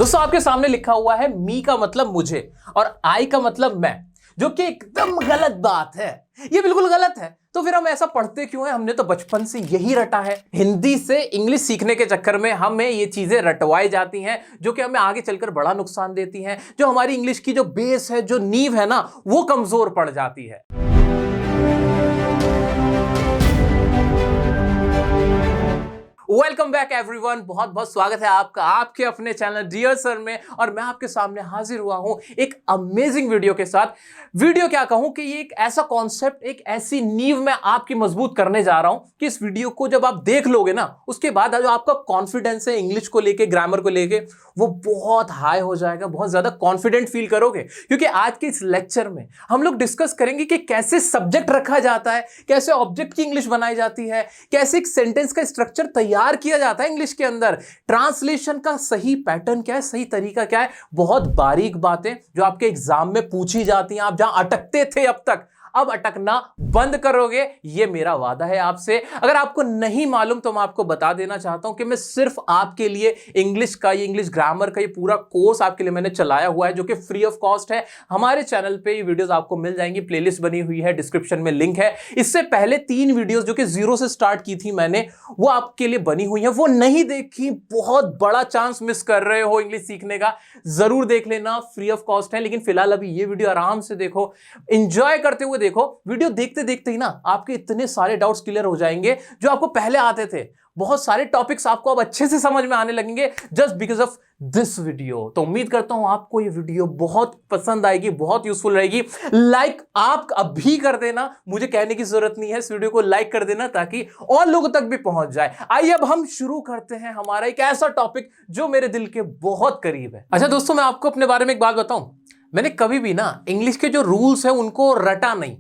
दोस्तों आपके सामने लिखा हुआ है मी का मतलब मुझे और आई का मतलब मैं, जो कि एकदम गलत बात है। ये बिल्कुल गलत है। तो फिर हम ऐसा पढ़ते क्यों हैं? हमने तो बचपन से यही रटा है। हिंदी से इंग्लिश सीखने के चक्कर में हमें ये चीजें रटवाई जाती हैं, जो कि हमें आगे चलकर बड़ा नुकसान देती हैं। जो हमारी इंग्लिश की जो बेस है, जो नींव है ना, वो कमजोर पड़ जाती है। वेलकम बैक एवरीवन, बहुत बहुत स्वागत है आपका आपके अपने चैनल डियर सर में। और मैं आपके सामने हाजिर हुआ हूं एक अमेजिंग वीडियो के साथ। वीडियो क्या कहूं कि ये एक ऐसा कॉन्सेप्ट, एक ऐसी नींव मैं आपकी मजबूत करने जा रहा हूं कि इस वीडियो को जब आप देख लोगे ना, उसके बाद जो आपका कॉन्फिडेंस है इंग्लिश को लेके, ग्रामर को लेके, वो बहुत हाई हो जाएगा। बहुत ज्यादा कॉन्फिडेंट फील करोगे, क्योंकि आज के इस लेक्चर में हम लोग डिस्कस करेंगे कि कैसे सब्जेक्ट रखा जाता है, कैसे ऑब्जेक्ट की इंग्लिश बनाई जाती है, कैसे एक सेंटेंस का स्ट्रक्चर तैयार किया जाता है इंग्लिश के अंदर, ट्रांसलेशन का सही पैटर्न क्या है, सही तरीका क्या है। बहुत बारीक बातें जो आपके एग्जाम में पूछी जाती हैं। आप जहां अटकते थे अब तक, अब अटकना बंद करोगे, ये मेरा वादा है आपसे। अगर आपको नहीं मालूम तो मैं आपको बता देना चाहता हूं कि मैं सिर्फ आपके लिए इंग्लिश का, ये इंग्लिश ग्रामर का ये पूरा कोर्स आपके लिए मैंने चलाया हुआ है, जो कि फ्री ऑफ कॉस्ट है। हमारे चैनल पे ये वीडियोस आपको मिल जाएंगी, प्लेलिस्ट बनी हुई है, डिस्क्रिप्शन में लिंक है। इससे पहले 3 वीडियोस जो कि 0 से स्टार्ट की थी मैंने, वो आपके लिए बनी हुई है। वो नहीं देखी, बहुत बड़ा चांस मिस कर रहे हो इंग्लिश सीखने का। जरूर देख लेना, फ्री ऑफ कॉस्ट है। लेकिन फिलहाल अभी ये वीडियो आराम से देखो, एंजॉय करते हुए देखो। वीडियो देखते देखते ही ना आपके इतने सारे डाउट्स क्लियर हो जाएंगे जो आपको पहले आते थे। बहुत सारे टॉपिक्स आपको अब अच्छे से समझ में आने लगेंगे just because of this video. तो उम्मीद करता हूं आपको ये वीडियो बहुत पसंद आएगी, बहुत यूजफुल रहेगी। लाइक आप अभी कर देना, मुझे कहने की जरूरत नहीं है, इस वीडियो को लाइक कर देना ताकि और लोगों तक भी पहुंच जाए। आइए अब हम शुरू करते हैं हमारा एक ऐसा टॉपिक जो मेरे दिल के बहुत करीब है। अच्छा दोस्तों, मैं आपको अपने बारे में एक बात बताऊं। मैंने कभी भी ना इंग्लिश के जो रूल्स है उनको रटा नहीं,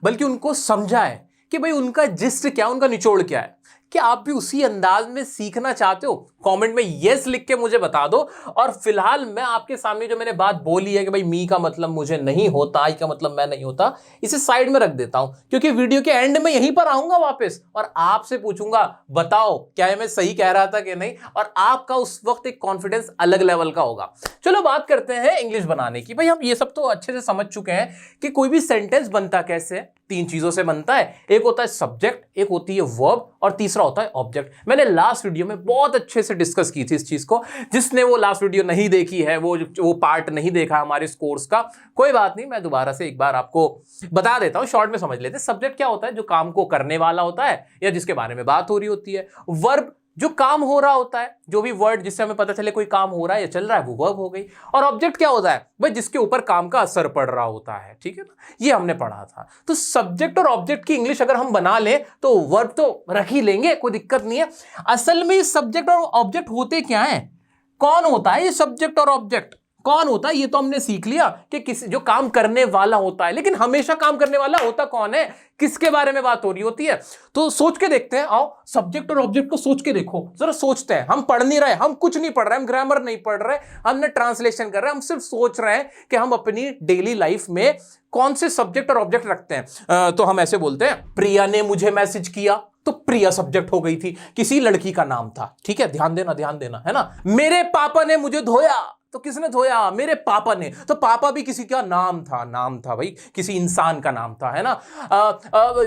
बल्कि उनको समझा है कि भाई उनका जिस्ट क्या, उनका निचोड़ क्या है। क्या आप भी उसी अंदाज में सीखना चाहते हो? कमेंट में यस लिख के मुझे बता दो। और फिलहाल मैं आपके सामने जो मैंने बात बोली है कि भाई मी का मतलब मुझे नहीं होता, आई का मतलब मैं नहीं होता, इसे साइड में रख देता हूं, क्योंकि वीडियो के एंड में यहीं पर आऊंगा वापस और आपसे पूछूंगा, बताओ क्या मैं सही कह रहा था कि नहीं। और आपका उस वक्त एक कॉन्फिडेंस अलग लेवल का होगा। चलो बात करते हैं इंग्लिश बनाने की। भाई हम ये सब तो अच्छे से समझ चुके हैं कि कोई भी सेंटेंस बनता कैसे है। 3 चीजों से बनता है। एक होता है सब्जेक्ट, एक होती है वर्ब, और तीसरा होता है ऑब्जेक्ट। मैंने लास्ट वीडियो में बहुत अच्छे से डिस्कस की थी इस चीज को। जिसने वो लास्ट वीडियो नहीं देखी है, वो पार्ट नहीं देखा हमारे इस कोर्स का, कोई बात नहीं, मैं दोबारा से एक बार आपको बता देता हूं, शॉर्ट में समझ लेते हैं। सब्जेक्ट क्या होता है? जो काम को करने वाला होता है या जिसके बारे में बात हो रही होती है। वर्ब जो काम हो रहा होता है, जो भी वर्ड जिससे हमें पता चले कोई काम हो रहा है या चल रहा है, वो वर्ब हो गई। और ऑब्जेक्ट क्या होता है? भाई जिसके ऊपर काम का असर पड़ रहा होता है। ठीक है ना, ये हमने पढ़ा था। तो सब्जेक्ट और ऑब्जेक्ट की इंग्लिश अगर हम बना लें तो वर्ब तो रख ही लेंगे, कोई दिक्कत नहीं है। असल में सब्जेक्ट और ऑब्जेक्ट होते क्या है? कौन होता है ये सब्जेक्ट और ऑब्जेक्ट? कौन होता है? ये तो हमने सीख लिया कि किसी जो काम करने वाला होता है, लेकिन हमेशा काम करने वाला होता कौन है? किसके बारे में बात हो रही होती है? तो सोच के देखते हैं। आओ सब्जेक्ट और ऑब्जेक्ट को सोच के देखो, जरा सोचते हैं। हम पढ़ नहीं रहे, हम कुछ नहीं पढ़ रहे, हम ग्रामर नहीं पढ़ रहे, हमने ट्रांसलेशन कर रहे हैं। हम सिर्फ सोच रहे हैं कि हम अपनी डेली लाइफ में कौन से सब्जेक्ट और ऑब्जेक्ट रखते हैं। तो हम ऐसे बोलते हैं, प्रिया ने मुझे मैसेज किया, तो प्रिया सब्जेक्ट हो गई थी, किसी लड़की का नाम था। ठीक है, ध्यान देना है ना। मेरे पापा ने मुझे धोया, तो किसने धोया? मेरे पापा ने। तो पापा भी किसी का नाम था भाई, किसी इंसान का नाम था, है ना।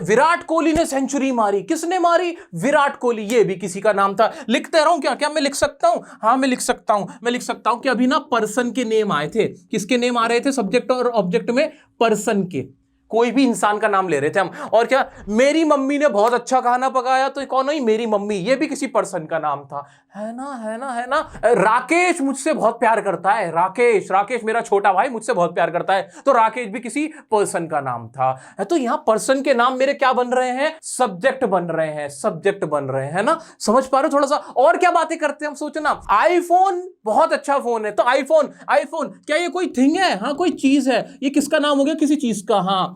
विराट कोहली ने सेंचुरी मारी, किसने मारी? विराट कोहली, ये भी किसी का नाम था। लिखते रहूं क्या? क्या मैं लिख सकता हूं? हाँ मैं लिख सकता हूं कि अभी ना पर्सन के नेम आए थे। किसके नेम आ रहे थे सब्जेक्ट और ऑब्जेक्ट में? पर्सन के। कोई भी इंसान का नाम ले रहे थे हम। और क्या, मेरी मम्मी ने बहुत अच्छा खाना पकाया, तो कौन हुई? मेरी मम्मी, ये भी किसी पर्सन का नाम था, है ना। राकेश मुझसे बहुत प्यार करता है, राकेश मेरा छोटा भाई मुझसे बहुत प्यार करता है, तो राकेश भी किसी पर्सन का नाम था। तो यहां पर्सन के नाम मेरे क्या बन रहे हैं? सब्जेक्ट बन रहे हैं ना। समझ पा रहे हो? थोड़ा सा और क्या बातें करते हैं हम, सोचना। आईफोन बहुत अच्छा फोन है, तो आईफोन क्या ये कोई थिंग है? हाँ कोई चीज है। ये किसका नाम हो गया? किसी चीज का। हाँ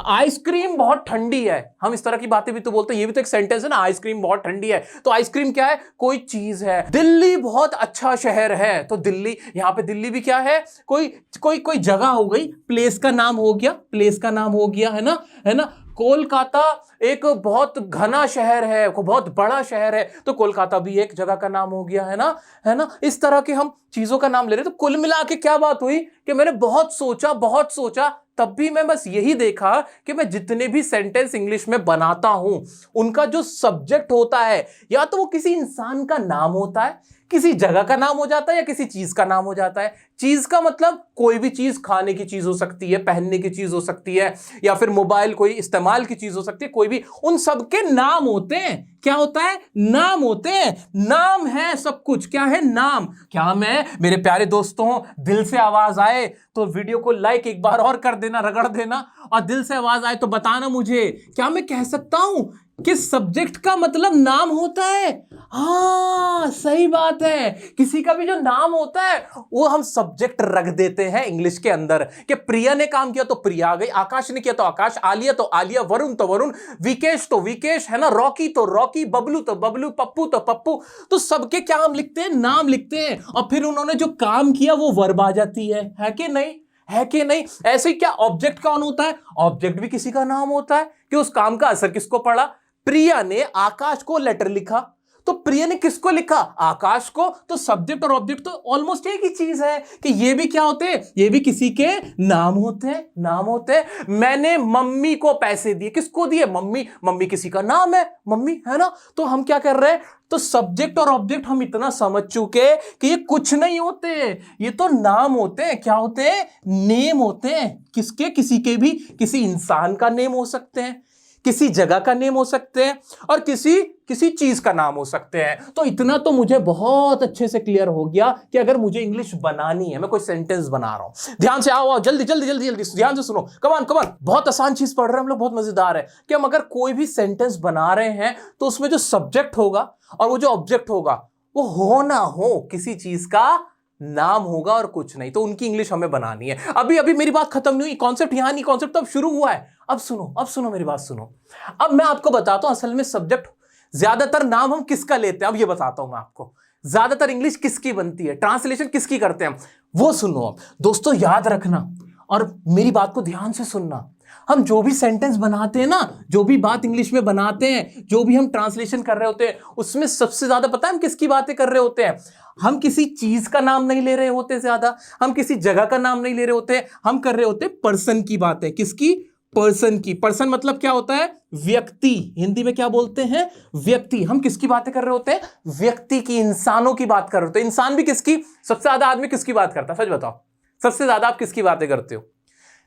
आइसक्रीम बहुत ठंडी है, हम इस तरह की बातें भी तो बोलते हैं। ये भी तो एक सेंटेंस है ना, आइसक्रीम बहुत ठंडी है। तो आइसक्रीम क्या है? कोई चीज है। दिल्ली बहुत अच्छा शहर है, तो दिल्ली, यहां पे दिल्ली भी क्या है? कोई जगह हो गई, प्लेस का नाम हो गया, है ना। कोलकाता एक बहुत घना शहर है, बहुत बड़ा शहर है, तो कोलकाता भी एक जगह का नाम हो गया, है ना। इस तरह के हम चीजों का नाम ले रहे। तो कुल मिला के क्या बात हुई कि मैंने बहुत सोचा, तब भी मैं बस यही देखा कि मैं जितने भी सेंटेंस इंग्लिश में बनाता हूं उनका जो सब्जेक्ट होता है या तो वो किसी इंसान का नाम होता है, किसी जगह का नाम हो जाता है, या किसी चीज का नाम हो जाता है। चीज का मतलब कोई भी चीज, खाने की चीज हो सकती है, पहनने की चीज हो सकती है, या फिर मोबाइल कोई इस्तेमाल की चीज हो सकती है, कोई भी। उन सब के नाम होते हैं। क्या होता है? नाम होते हैं। नाम है सब कुछ। क्या है? नाम। क्या मैं, मेरे प्यारे दोस्तों, दिल से आवाज आए तो वीडियो को लाइक एक बार और कर देना, रगड़ देना, और दिल से आवाज आए तो बताना मुझे, क्या मैं कह सकता हूं कि सब्जेक्ट का मतलब नाम होता है? हाँ, सही बात है। किसी का भी जो नाम होता है वो हम सब्जेक्ट रख देते हैं इंग्लिश के अंदर, कि प्रिया ने काम किया तो प्रिया आ गई, आकाश ने किया तो आकाश, आलिया तो आलिया, वरुण तो वरुण, विकेश तो विकेश, है ना, रॉकी तो रॉकी, बबलू तो बबलू, पप्पू तो पप्पू। तो सबके क्या हम लिखते हैं? नाम लिखते हैं। और फिर उन्होंने जो काम किया वो वर्ब आ जाती है कि नहीं? है कि नहीं? ऐसे ही क्या ऑब्जेक्ट कौन होता है? ऑब्जेक्ट भी किसी का नाम होता है कि उस काम का असर किसको पड़ा। प्रिया ने आकाश को लेटर लिखा, तो प्रिया ने किसको लिखा? आकाश को। तो सब्जेक्ट और ऑब्जेक्ट तो ऑलमोस्ट एक ही चीज है कि ये भी क्या होते हैं? ये भी किसी के नाम होते हैं। नाम होते हैं। मैंने मम्मी को पैसे दिए, किसको दिए? मम्मी। मम्मी किसी का नाम है, मम्मी, है ना। तो हम क्या कर रहे हैं? तो सब्जेक्ट और ऑब्जेक्ट हम इतना समझ चुके कि ये कुछ नहीं होते, ये तो नाम होते हैं। क्या होते हैं? नेम होते हैं। किसके? किसी के भी। किसी इंसान का नेम हो सकते हैं, किसी जगह का नेम हो सकते हैं, और किसी चीज का नाम हो सकते हैं। तो इतना तो मुझे बहुत अच्छे से क्लियर हो गया कि अगर मुझे इंग्लिश बनानी है, मैं कोई सेंटेंस बना रहा हूं, ध्यान से आओ, जल्दी जल्दी जल्दी जल्दी ध्यान से सुनो, कमान कमान। बहुत आसान चीज पढ़ रहे हैं हम लोग, बहुत मजेदार है कि हम अगर कोई भी सेंटेंस बना रहे हैं तो उसमें जो सब्जेक्ट होगा और वो जो ऑब्जेक्ट होगा वो हो ना हो किसी चीज का नाम होगा और कुछ नहीं। तो उनकी इंग्लिश हमें बनानी है। अभी मेरी बात खत्म नहीं हुई, कॉन्सेप्ट यहां नहीं, कॉन्सेप्ट तो अब शुरू हुआ है। अब सुनो मेरी बात सुनो। अब मैं आपको बताता हूं असल में सब्जेक्ट, ज्यादातर नाम हम किसका लेते हैं। अब ये बताता हूं मैं आपको, ज्यादातर इंग्लिश किसकी बनती है, ट्रांसलेशन किसकी करते हैं, वो सुनो। अब दोस्तों याद रखना और मेरी बात को ध्यान से सुनना। हम जो भी सेंटेंस बनाते हैं ना, जो भी बात इंग्लिश में बनाते हैं, जो भी हम ट्रांसलेशन कर रहे होते हैं, उसमें सबसे ज्यादा पता है हम किसकी बातें कर रहे होते हैं? हम किसी चीज का नाम नहीं ले रहे होते ज्यादा, हम किसी जगह का नाम नहीं ले रहे होते, हम कर रहे होते पर्सन की बातें। किसकी? पर्सन की। पर्सन मतलब क्या होता है? व्यक्ति। हिंदी में क्या बोलते हैं? व्यक्ति। हम किसकी बातें कर रहे होते हैं? व्यक्ति की, इंसानों की बात कर रहे होते हैं। इंसान भी किसकी? सबसे ज्यादा आदमी किसकी बात करता है? सच बताओ, सबसे ज्यादा आप किसकी बातें करते हो?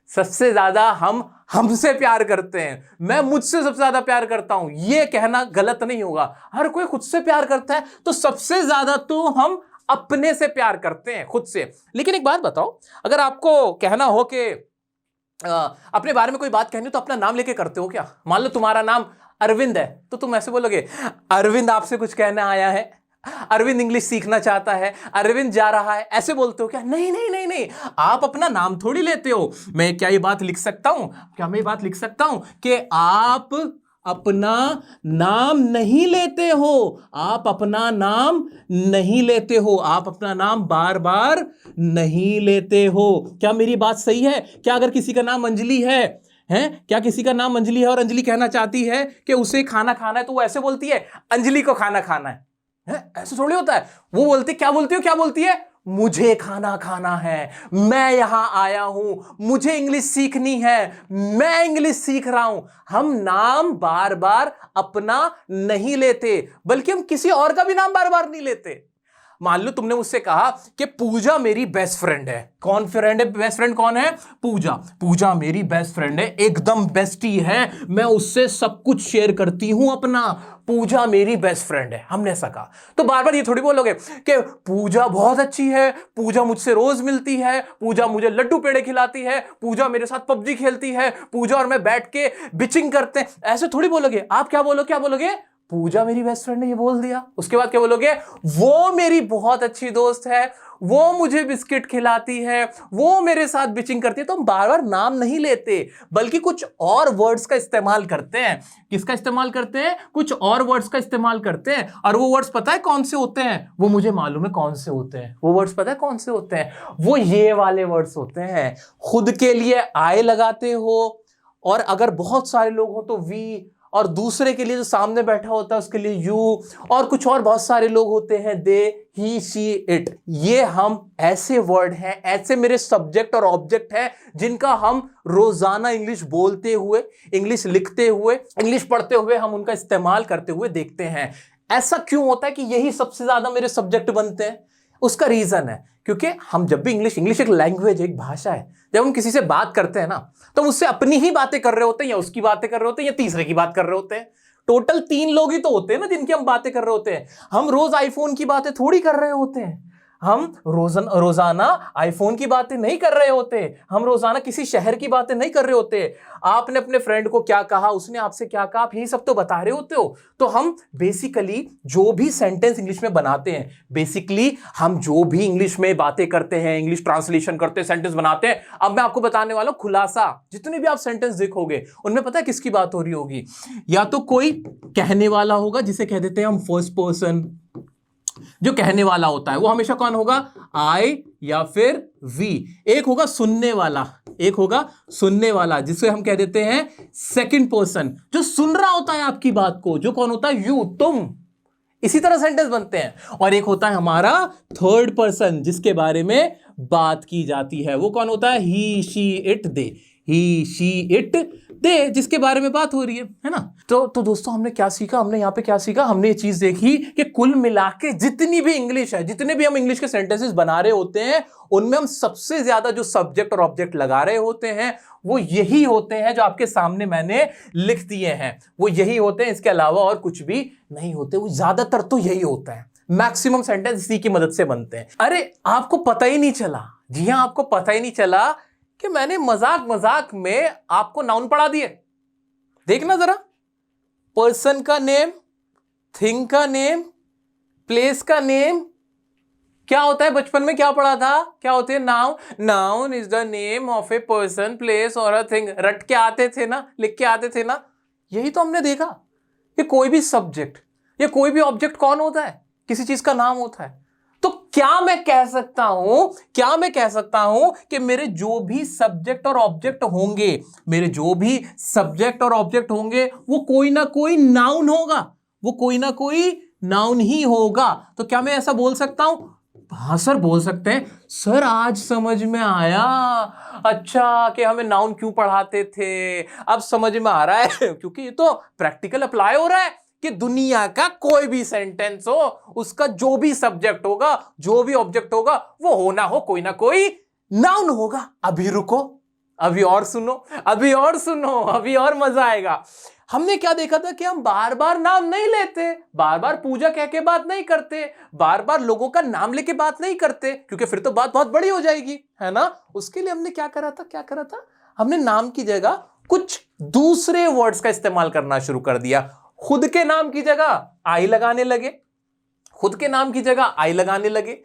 सबसे ज्यादा हम हमसे प्यार करते हैं। मैं मुझसे सबसे ज्यादा प्यार करता हूं, यह कहना गलत नहीं होगा। हर कोई खुद से प्यार करता है, तो सबसे ज्यादा तो हम अपने से प्यार करते हैं, खुद से। लेकिन एक बात बताओ, अगर आपको कहना हो कि अपने बारे में कोई बात कहनी हो तो अपना नाम लेके करते हो क्या? मान लो तुम्हारा नाम अरविंद है, तो तुम ऐसे बोलोगे, अरविंद आपसे कुछ कहना आया है, अरविंद इंग्लिश सीखना चाहता है, अरविंद जा रहा है, ऐसे बोलते हो क्या? नहीं नहीं नहीं नहीं, आप अपना नाम थोड़ी लेते हो। मैं क्या ये बात लिख सकता हूं? क्या मैं ये बात लिख सकता हूं कि आप अपना नाम नहीं लेते हो? आप अपना नाम नहीं लेते हो, आप अपना नाम बार बार नहीं लेते हो। क्या मेरी बात सही है? क्या अगर किसी का नाम अंजलि है, क्या किसी का नाम अंजलि है और अंजलि कहना चाहती है कि उसे खाना खाना है, तो वो ऐसे बोलती है, अंजलि को खाना खाना है? ऐसे थोड़ी होता है। वो बोलती, क्या बोलती हो? क्या बोलती है? मुझे खाना खाना है, मैं यहां आया हूं, मुझे इंग्लिश सीखनी है, मैं इंग्लिश सीख रहा हूं। हम नाम बार बार अपना नहीं लेते, बल्कि हम किसी और का भी नाम बार बार नहीं लेते। मान लो तुमने मुझसे कहा कि पूजा मेरी बेस्ट फ्रेंड है। कौन फ्रेंड है? बेस्ट फ्रेंड कौन है? पूजा। पूजा मेरी बेस्ट फ्रेंड है, एकदम बेस्टी है, मैं उससे सब कुछ शेयर करती हूं अपना। पूजा मेरी बेस्ट फ्रेंड है, हमने ऐसा कहा। तो बार बार ये थोड़ी बोलोगे कि पूजा बहुत अच्छी है, पूजा मुझसे रोज मिलती है, पूजा मुझे लड्डू पेड़े खिलाती है, पूजा मेरे साथ पबजी खेलती है, पूजा और मैं बैठ के बिचिंग करते हैं। ऐसे थोड़ी बोलोगे। आप क्या बोलोगे? पूजा मेरी बेस्ट फ्रेंड ने ये बोल दिया। उसके बाद क्या बोलोगे? वो मेरी बहुत अच्छी दोस्त है, वो मुझे बिस्किट खिलाती है, वो मेरे साथ बिचिंग करती है। तो हम बार बार नाम नहीं लेते, बल्कि कुछ और वर्ड्स का इस्तेमाल करते हैं। किसका इस्तेमाल करते हैं? कुछ और वर्ड्स का इस्तेमाल करते हैं। और वो वर्ड्स पता है कौन से होते हैं? वो मुझे मालूम है कौन से होते हैं। वो वर्ड्स पता है कौन से होते हैं? वो ये वाले वर्ड्स होते हैं। खुद के लिए आई लगाते हो और अगर बहुत सारे लोग हो तो वी, और दूसरे के लिए जो सामने बैठा होता है उसके लिए यू, और कुछ और बहुत सारे लोग होते हैं दे, ही, शी, इट। ये हम ऐसे वर्ड हैं, ऐसे मेरे सब्जेक्ट और ऑब्जेक्ट हैं जिनका हम रोजाना इंग्लिश बोलते हुए, इंग्लिश लिखते हुए, इंग्लिश पढ़ते हुए हम उनका इस्तेमाल करते हुए देखते हैं। ऐसा क्यों होता है कि यही सबसे ज्यादा मेरे सब्जेक्ट बनते हैं? उसका रीजन है क्योंकि हम जब भी इंग्लिश एक लैंग्वेज, एक भाषा है, जब हम किसी से बात करते हैं ना तो उससे अपनी ही बातें कर रहे होते हैं, या उसकी बातें कर रहे होते हैं, या तीसरे की बात कर रहे होते हैं। टोटल 3 लोग ही तो होते हैं ना जिनकी हम बातें कर रहे होते हैं। हम रोज आईफोन की बातें थोड़ी कर रहे होते हैं, हम रोजाना आईफोन की बातें नहीं कर रहे होते, हम रोजाना किसी शहर की बातें नहीं कर रहे होते। आपने अपने फ्रेंड को क्या कहा, उसने आपसे क्या कहा, आप यही सब तो बता रहे होते हो। तो हम बेसिकली जो भी सेंटेंस इंग्लिश में बनाते हैं, बेसिकली हम जो भी इंग्लिश में बातें करते हैं, इंग्लिश ट्रांसलेशन करते हैं, सेंटेंस बनाते हैं। अब मैं आपको बताने वाला हूं खुलासा, जितने भी आप सेंटेंस देखोगे उनमें पता है किसकी बात हो रही होगी? या तो कोई कहने वाला होगा जिसे कह देते हैं हम फर्स्ट पर्सन, जो कहने वाला होता है वो हमेशा कौन होगा? आई या फिर वी। एक होगा सुनने वाला, एक होगा सुनने वाला जिसे हम कह देते हैं सेकंड पर्सन, जो सुन रहा होता है आपकी बात को, जो कौन होता है? यू, तुम। इसी तरह सेंटेंस बनते हैं। और एक होता है हमारा थर्ड पर्सन जिसके बारे में बात की जाती है, वो कौन होता है? He, she, it, they. He, she, it, they, जिसके बारे में बात हो रही है ना। तो दोस्तों हमने क्या सीखा? हमने यहाँ पे क्या सीखा? हमने ये चीज देखी कि कुल मिला के जितनी भी इंग्लिश है, जितने भी हम इंग्लिश के सेंटेंसेस बना रहे होते हैं, उनमें हम सबसे ज्यादा जो सब्जेक्ट और ऑब्जेक्ट लगा रहे होते हैं वो यही होते हैं जो आपके सामने मैंने लिख दिए हैं। वो यही होते हैं, इसके अलावा और कुछ भी नहीं होते। वो ज्यादातर तो यही होता है। मैक्सिमम सेंटेंस इसी की मदद से बनते हैं। अरे आपको पता ही नहीं चला, जी हां, आपको पता ही नहीं चला कि मैंने मजाक मजाक में आपको नाउन पढ़ा दिए। देखना जरा, पर्सन का नेम, थिंग का नेम, प्लेस का नेम। क्या होता है? बचपन में क्या पढ़ा था? क्या होते हैं? Noun. Noun is the name of a person, place और अ थिंग। रट के आते थे ना, लिख के आते थे ना। यही तो हमने देखा कि कोई भी सब्जेक्ट या कोई भी ऑब्जेक्ट कौन होता है? किसी चीज का नाम होता है। तो क्या मैं कह सकता हूं कि मेरे जो भी सब्जेक्ट और ऑब्जेक्ट होंगे, मेरे जो भी सब्जेक्ट और ऑब्जेक्ट होंगे वो कोई ना कोई नाउन होगा, वो कोई ना कोई नाउन ही होगा। तो क्या मैं ऐसा बोल सकता हूं? हाँ सर, बोल सकते हैं। सर आज समझ में आया, अच्छा कि हमें नाउन क्यों पढ़ाते थे, अब समझ में आ रहा है। क्योंकि ये तो प्रैक्टिकल अप्लाई हो रहा है कि दुनिया का कोई भी सेंटेंस हो, उसका जो भी सब्जेक्ट होगा, जो भी ऑब्जेक्ट होगा, वो होना हो कोई ना कोई नाउन होगा। अभी रुको, अभी और सुनो, अभी और सुनो, अभी और मजा आएगा। हमने क्या देखा था कि हम बार बार नाम नहीं लेते, बार बार पूजा कह के बात नहीं करते, बार बार लोगों का नाम लेके बात नहीं करते, क्योंकि फिर तो बात बहुत बड़ी हो जाएगी, है ना। उसके लिए हमने क्या करा था? हमने नाम की जगह कुछ दूसरे वर्ड्स का इस्तेमाल करना शुरू कर दिया। खुद के नाम की जगह आई लगाने लगे, खुद के नाम की जगह आई लगाने लगे,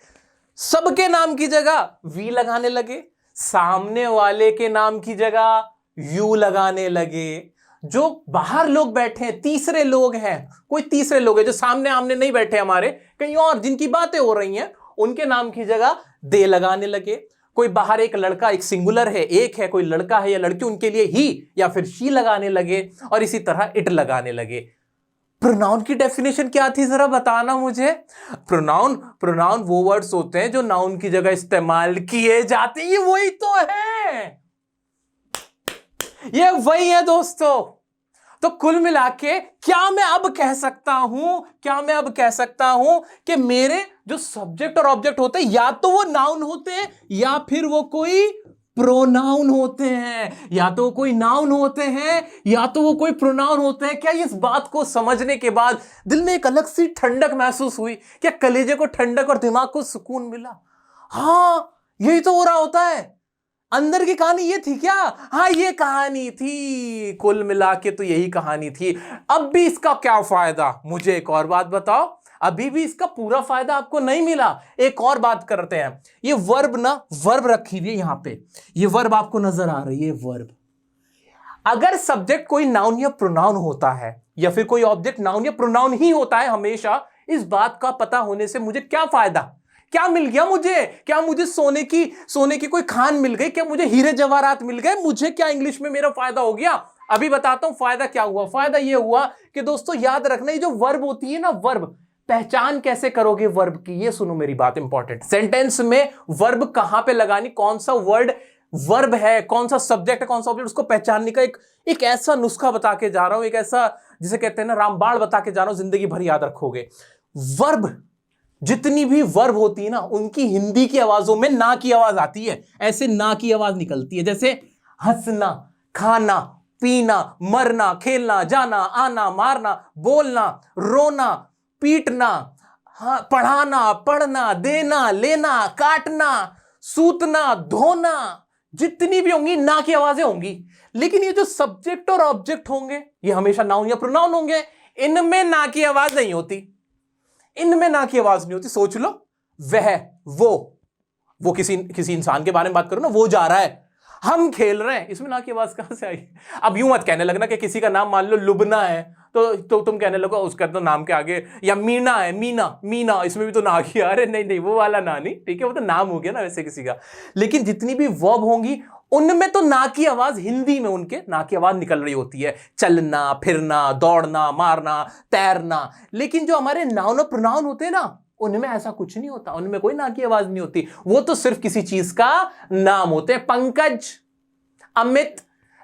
सबके नाम की जगह वी लगाने लगे, सामने वाले के नाम की जगह यू लगाने लगे। जो बाहर लोग बैठे हैं, तीसरे लोग हैं, कोई तीसरे लोग हैं जो सामने आमने नहीं बैठे हमारे, कहीं और जिनकी बातें हो रही हैं, उनके नाम की जगह दे लगाने लगे। कोई बाहर एक लड़का, एक सिंगुलर है, एक है, कोई लड़का है या लड़की, उनके लिए ही या फिर शी लगाने लगे, और इसी तरह इट लगाने लगे। प्रोनाउन की डेफिनेशन क्या थी जरा बताना मुझे। प्रोनाउन वो वर्ड्स होते हैं जो नाउन की जगह इस्तेमाल किए जाते हैं। ये वही तो है, ये वही है दोस्तों। तो कुल मिला के क्या मैं अब कह सकता हूं कि मेरे जो सब्जेक्ट और ऑब्जेक्ट होते हैं या तो वो नाउन होते हैं या फिर वो कोई प्रोनाउन होते हैं, या तो कोई नाउन होते हैं या तो वो कोई प्रोनाउन होते हैं। क्या इस बात को समझने के बाद दिल में एक अलग सी ठंडक महसूस हुई? क्या कलेजे को ठंडक और दिमाग को सुकून मिला? हाँ, यही तो हो रहा होता है। अंदर की कहानी ये थी क्या? हाँ, ये कहानी थी। कुल मिला के तो यही कहानी थी। अब भी इसका क्या फायदा? मुझे एक और बात बताओ। अभी भी इसका पूरा फायदा आपको नहीं मिला। एक और बात करते हैं। ये वर्ब रखी हुई है यहां पे, ये वर्ब आपको नजर आ रही है, वर्ब। अगर सब्जेक्ट कोई नाउन या प्रोनाउन होता है या फिर कोई ऑब्जेक्ट नाउन या प्रोनाउन ही होता है हमेशा, इस बात का पता होने से मुझे क्या फायदा क्या मिल गया मुझे? क्या मुझे सोने की कोई खान मिल गई? क्या मुझे हीरे जवाहरात मिल गए? मुझे क्या इंग्लिश में मेरा फायदा हो गया? अभी बताता हूं फायदा क्या हुआ। फायदा यह हुआ कि दोस्तों याद रखना, ये जो वर्ब होती है ना, वर्ब, पहचान कैसे करोगे वर्ब की, ये सुनो मेरी बात, इंपॉर्टेंट। सेंटेंस में वर्ब कहां पे लगानी, कौन सा वर्ड वर्ब है, कौन सा सब्जेक्ट है, कौन सा ऑब्जेक्ट, उसको पहचानने का एक ऐसा नुस्खा बता के जा रहा हूं, एक ऐसा जिसे कहते हैं ना रामबाण बता के जा रहा हूं, जिंदगी भर याद रखोगे। वर्ब, जितनी भी वर्ब होती है ना, उनकी हिंदी की आवाजों में ना की आवाज आती है, ऐसे ना की आवाज निकलती है। जैसे हंसना, खाना, पीना, मरना, खेलना, जाना, आना, मारना, बोलना, रोना, पीटना, पढ़ाना, पढ़ना, देना, लेना, काटना, सूतना, धोना, जितनी भी होंगी ना की आवाजें होंगी। लेकिन ये जो सब्जेक्ट और ऑब्जेक्ट होंगे, ये हमेशा नाउन या प्रोनाउन होंगे, इनमें ना की आवाज नहीं होती, इनमें ना की आवाज नहीं होती। सोच लो, वह, वो किसी इंसान के बारे में बात करो ना, वो जा रहा है, हम खेल रहे हैं, इसमें ना की आवाज कहां से आई? अब यूं मत कहने लगना कि किसी का नाम मान लो लुबना है तो तुम कहने लगो उसका तो नाम के आगे, या मीना है, मीना, इसमें भी तो ना की, अरे नहीं वो वाला ना नहीं, ठीक है, वो तो नाम हो गया ना वैसे किसी का। लेकिन जितनी भी वर्ब होंगी उनमें तो ना की आवाज, हिंदी में उनके ना की आवाज निकल रही होती है, चलना, फिरना, दौड़ना, मारना, तैरना। लेकिन जो हमारे नाउन और प्रोनाउन होते हैं ना, उनमें ऐसा कुछ नहीं होता, उनमें कोई ना की आवाज नहीं होती, वो तो सिर्फ किसी चीज का नाम होते हैं। पंकज, अमित,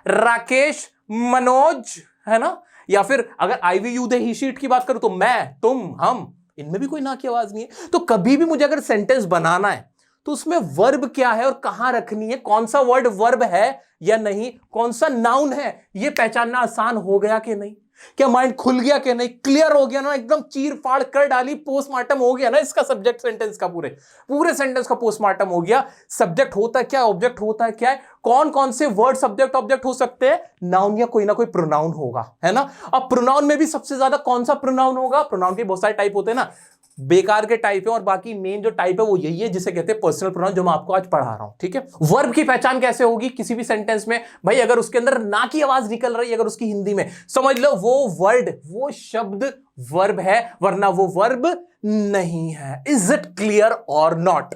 राकेश, मनोज, है ना, या फिर अगर I we you they he she it की बात करूं तो मैं, तुम, हम, इनमें भी कोई ना की आवाज नहीं है। तो कभी भी मुझे अगर सेंटेंस बनाना है तो उसमें वर्ब क्या है और कहां रखनी है, कौन सा वर्ड वर्ब है या नहीं, कौन सा नाउन है, यह पहचानना आसान हो गया कि नहीं? क्या माइंड खुल गया कि नहीं? क्लियर हो गया ना? एकदम चीर फाड़ कर डाली, पोस्टमार्टम हो गया ना इसका, सब्जेक्ट सेंटेंस का, पूरे सेंटेंस का पोस्टमार्टम हो गया। सब्जेक्ट होता है क्या, ऑब्जेक्ट होता है क्या है, कौन कौन से वर्ड सब्जेक्ट ऑब्जेक्ट हो सकते हैं, नाउन या कोई ना कोई प्रोनाउन होगा, है ना। अब प्रोनाउन में भी सबसे ज्यादा कौन सा प्रोनाउन होगा? प्रोनाउन के बहुत सारे टाइप होते हैं ना, बेकार के टाइप है, और बाकी मेन जो टाइप है वो यही है जिसे कहते हैं पर्सनल प्रोनाउन, जो मैं आपको आज पढ़ा रहा हूं, ठीक है। वर्ब की पहचान कैसे होगी किसी भी सेंटेंस में? भाई अगर उसके अंदर ना की आवाज निकल रही है, अगर उसकी हिंदी में, समझ लो वो वर्ड, वो शब्द वर्ब है, वरना वो वर्ब नहीं है। इज इट क्लियर और नॉट?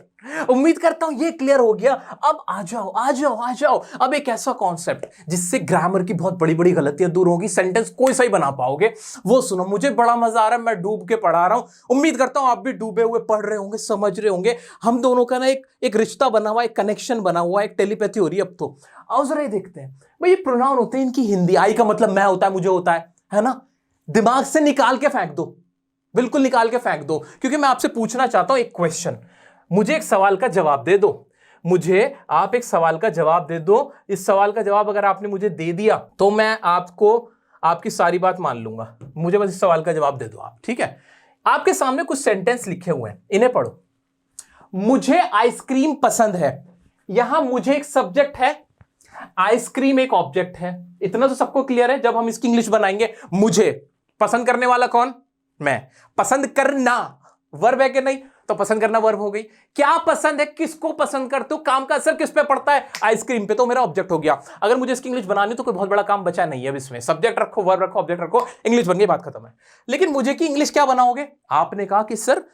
उम्मीद करता हूं ये क्लियर हो गया। अब आ जाओ अब एक ऐसा कॉन्सेप्ट जिससे ग्रामर की बहुत बड़ी बड़ी गलतियां दूर होगी, सेंटेंस कोई सही बना पाओगे, वो सुनो। मुझे बड़ा मजा आ रहा है, मैं डूब के पढ़ा रहा हूं, उम्मीद करता हूं आप भी डूबे हुए पढ़ रहे होंगे, समझ रहे होंगे। हम दोनों का ना एक रिश्ता बना हुआ, एक कनेक्शन बना हुआ, एक टेलीपैथी हो रही है। अब तो आओ जरा ये देखते हैं। भाई ये प्रोनाउन होते हैं, इनकी हिंदी, आई का मतलब मैं होता है, मुझे होता है ना। दिमाग से निकाल के फेंक दो, बिल्कुल निकाल के फेंक दो, क्योंकि मैं आपसे पूछना चाहता हूं एक क्वेश्चन। मुझे एक सवाल का जवाब दे दो, मुझे आप एक सवाल का जवाब दे दो। इस सवाल का जवाब अगर आपने मुझे दे दिया तो मैं आपको आपकी सारी बात मान लूंगा। मुझे बस इस सवाल का जवाब दे दो आप, ठीक है। आपके सामने कुछ सेंटेंस लिखे हुए हैं, इन्हें पढ़ो। मुझे आइसक्रीम पसंद है, यहां मुझे एक सब्जेक्ट है, आइसक्रीम एक ऑब्जेक्ट है। इतना तो सबको क्लियर है। जब हम इसकी इंग्लिश बनाएंगे, मुझे पसंद करने वाला कौन? मैं। पसंद करना वर्ब है कि नहीं? तो पसंद करना वर्ब हो गई। क्या पसंद है, किसको पसंद करते हो, काम का असर किस पे पड़ता है? आइसक्रीम पे, तो मेरा ऑब्जेक्ट हो गया। अगर मुझे इसकी इंग्लिश बनानी तो कोई बहुत बड़ा काम बचा नहीं है अब इसमें। सब्जेक्ट रखो, वर्ब रखो, ऑब्जेक्ट रखो, इंग्लिश बन गई, बात खत्म है। लेकिन मुझे की इंग्लिश क्या बनाओगे? आपने कहा कि सर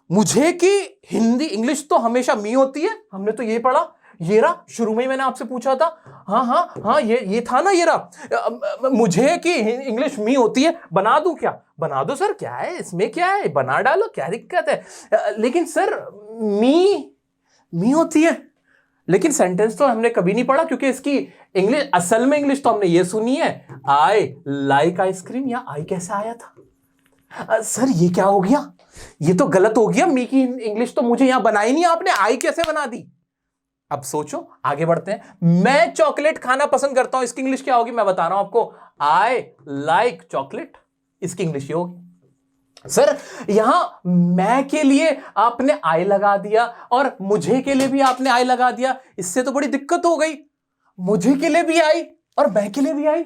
मुझे की हिंदी इंग्लिश तो हमेशा मी होती है, हमने तो ये पढ़ा, ये रहा, शुरू में ही मैंने आपसे पूछा था, हाँ ये था ना, ये रहा। मुझे कि इंग्लिश मी होती है, बना दूं क्या? बना दो सर, क्या है इसमें, क्या है, बना डालो, क्या दिक्कत है। लेकिन सर मी होती है, लेकिन सेंटेंस तो हमने कभी नहीं पढ़ा, क्योंकि इसकी इंग्लिश, असल में इंग्लिश तो हमने ये सुनी है, आई लाइक आइसक्रीम। या आई कैसे आया था? सर ये क्या हो गया, ये तो गलत हो गया, मी की इंग्लिश तो मुझे यहां बनाई नहीं आपने, आई कैसे बना दी? अब सोचो, आगे बढ़ते हैं। मैं चॉकलेट खाना पसंद करता हूं, इसकी इंग्लिश क्या होगी? मैं बता रहा हूं आपको, आई लाइक चॉकलेट, इसकी इंग्लिश ये होगी। सर यहां मैं के लिए आपने आई लगा दिया और मुझे के लिए भी आपने आई लगा दिया, इससे तो बड़ी दिक्कत हो गई। मुझे के लिए भी आई और मैं के लिए भी आई,